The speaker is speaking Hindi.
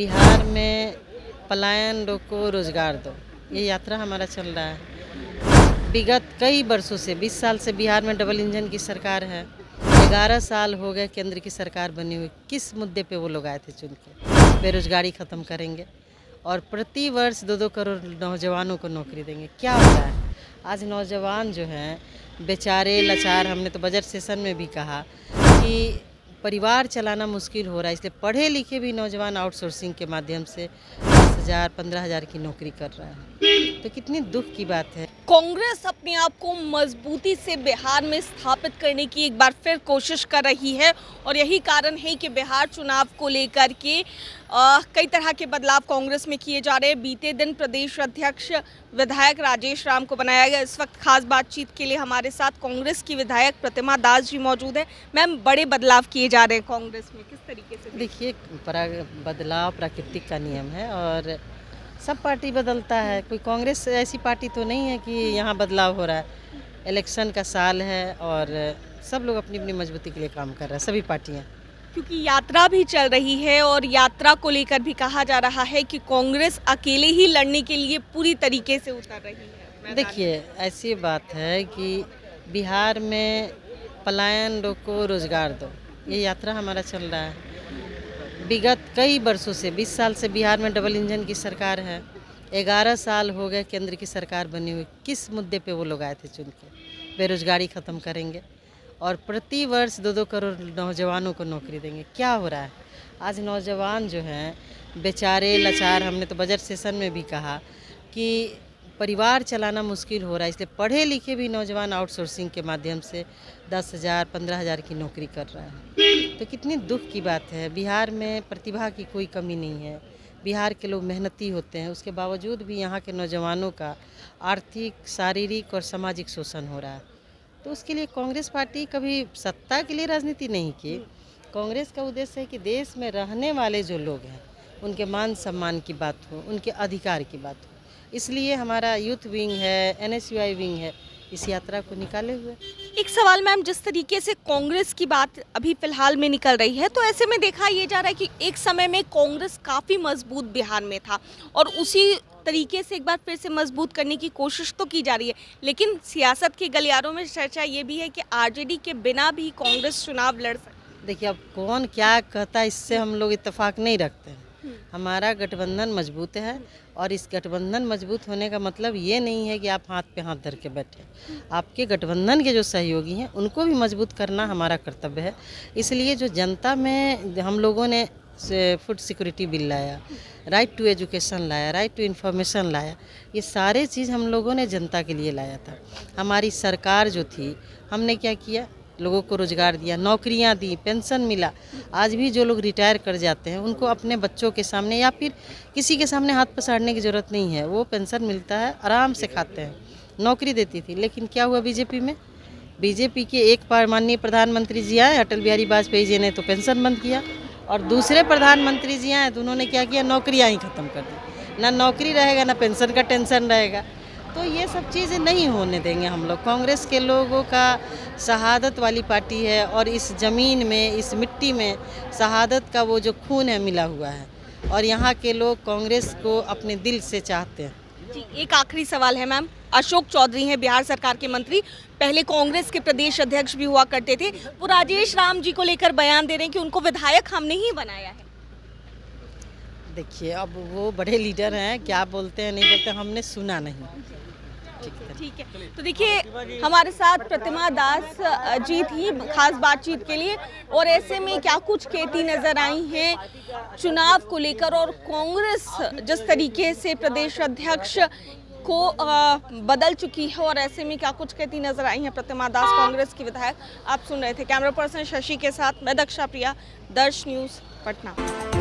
बिहार में पलायन रोको रोजगार दो, ये यात्रा हमारा चल रहा है। विगत कई वर्षों से 20 साल से बिहार में डबल इंजन की सरकार है। 11 साल हो गए केंद्र की सरकार बनी हुई। किस मुद्दे पे वो लोग आए थे चुन के? बेरोजगारी ख़त्म करेंगे और प्रति वर्ष 2-2 करोड़ नौजवानों को नौकरी देंगे। क्या हो रहा है? आज नौजवान जो हैं बेचारे लाचार। हमने तो बजट सेशन में भी कहा कि परिवार चलाना मुश्किल हो रहा है, इसलिए पढ़े लिखे भी नौजवान आउटसोर्सिंग के माध्यम से 10,000 15,000 की नौकरी कर रहा है। तो कितनी दुख की बात है। कांग्रेस अपने आप को मजबूती से बिहार में स्थापित करने की एक बार फिर कोशिश कर रही है और यही कारण है कि बिहार चुनाव को लेकर के कई तरह के बदलाव कांग्रेस में किए जा रहे हैं। बीते दिन प्रदेश अध्यक्ष विधायक राजेश राम को बनाया गया। इस वक्त खास बातचीत के लिए हमारे साथ कांग्रेस की विधायक प्रतिमा दास जी मौजूद है। मैम, बड़े बदलाव किए जा रहे हैं कांग्रेस में, किस तरीके से? देखिए, बदलाव प्राकृतिक का नियम है और सब पार्टी बदलता है। कोई कांग्रेस ऐसी पार्टी तो नहीं है कि यहाँ बदलाव हो रहा है। इलेक्शन का साल है और सब लोग अपनी अपनी मजबूती के लिए काम कर रहे हैं, सभी पार्टियाँ। क्योंकि यात्रा भी चल रही है और यात्रा को लेकर भी कहा जा रहा है कि कांग्रेस अकेले ही लड़ने के लिए पूरी तरीके से उतर रही है। देखिए, ऐसी बात है कि बिहार में पलायन रोको रोजगार दो, ये यात्रा हमारा चल रहा है। विगत कई वर्षों से 20 साल से बिहार में डबल इंजन की सरकार है। 11 साल हो गए केंद्र की सरकार बनी हुई। किस मुद्दे पे वो लोग आए थे चुन के? बेरोजगारी ख़त्म करेंगे और प्रति वर्ष 2-2 करोड़ नौजवानों को नौकरी देंगे। क्या हो रहा है? आज नौजवान जो हैं बेचारे लाचार। हमने तो बजट सेशन में भी कहा कि परिवार चलाना मुश्किल हो रहा है, इसलिए पढ़े लिखे भी नौजवान आउटसोर्सिंग के माध्यम से 10,000 15,000 की नौकरी कर रहा है। तो कितनी दुख की बात है। बिहार में प्रतिभा की कोई कमी नहीं है। बिहार के लोग मेहनती होते हैं, उसके बावजूद भी यहाँ के नौजवानों का आर्थिक, शारीरिक और सामाजिक शोषण हो रहा है। तो उसके लिए कांग्रेस पार्टी कभी सत्ता के लिए राजनीति नहीं की। कांग्रेस का उद्देश्य है कि देश में रहने वाले जो लोग हैं उनके मान सम्मान की बात हो, उनके अधिकार की बात हो। इसलिए हमारा यूथ विंग है, NSUI विंग है, इस यात्रा को निकाले हुए। एक सवाल मैम, जिस तरीके से कांग्रेस की बात अभी फिलहाल में निकल रही है, तो ऐसे में देखा ये जा रहा है कि एक समय में कांग्रेस काफ़ी मजबूत बिहार में था और उसी तरीके से एक बार फिर से मजबूत करने की कोशिश तो की जा रही है। लेकिन सियासत के गलियारों में चर्चा ये भी है कि RJD के बिना भी कांग्रेस चुनाव लड़ सकती। देखिए, अब कौन क्या कहता है इससे हम लोग इत्तेफाक नहीं रखते हैं। हमारा गठबंधन मजबूत है और इस गठबंधन मजबूत होने का मतलब ये नहीं है कि आप हाथ पे हाथ धर के बैठे। आपके गठबंधन के जो सहयोगी हैं उनको भी मजबूत करना हमारा कर्तव्य है। इसलिए जो जनता में हम लोगों ने फूड सिक्योरिटी बिल लाया, राइट टू एजुकेशन लाया, राइट टू इन्फॉर्मेशन लाया, ये सारे चीज़ हम लोगों ने जनता के लिए लाया था। हमारी सरकार जो थी, हमने क्या किया? लोगों को रोज़गार दिया, नौकरियां दी, पेंशन मिला। आज भी जो लोग रिटायर कर जाते हैं उनको अपने बच्चों के सामने या फिर किसी के सामने हाथ पसारने की ज़रूरत नहीं है। वो पेंशन मिलता है, आराम से खाते हैं। नौकरी देती थी, लेकिन क्या हुआ बीजेपी में? बीजेपी के एक बार माननीय प्रधानमंत्री जी आए, अटल बिहारी वाजपेयी जी ने तो पेंशन बंद किया और दूसरे प्रधानमंत्री जी आए तो उन्होंने क्या किया? नौकरियाँ ही ख़त्म कर दी। ना नौकरी रहेगा, ना पेंशन का टेंशन रहेगा। तो ये सब चीज़ें नहीं होने देंगे हम लोग। कांग्रेस के लोगों का शहादत वाली पार्टी है और इस ज़मीन में, इस मिट्टी में शहादत का वो जो खून है मिला हुआ है और यहाँ के लोग कांग्रेस को अपने दिल से चाहते हैं। जी, एक आखिरी सवाल है मैम। अशोक चौधरी हैं बिहार सरकार के मंत्री, पहले कांग्रेस के प्रदेश अध्यक्ष भी हुआ करते थे। वो राजेश राम जी को लेकर बयान दे रहे हैं कि उनको विधायक हमने ही बनाया है। देखिए, अब वो बड़े लीडर हैं, क्या बोलते हैं नहीं बोलते हमने सुना नहीं। ठीक है, तो देखिए हमारे साथ प्रतिमा दास जी थी खास बातचीत के लिए और ऐसे में क्या कुछ कहती नजर आई हैं चुनाव को लेकर और कांग्रेस जिस तरीके से प्रदेश अध्यक्ष को बदल चुकी है और ऐसे में क्या कुछ कहती नजर आई हैं प्रतिमा दास, कांग्रेस की विधायक। आप सुन रहे थे। कैमरा पर्सन शशि के साथ मैं दक्षा प्रिया, दर्श न्यूज़, पटना।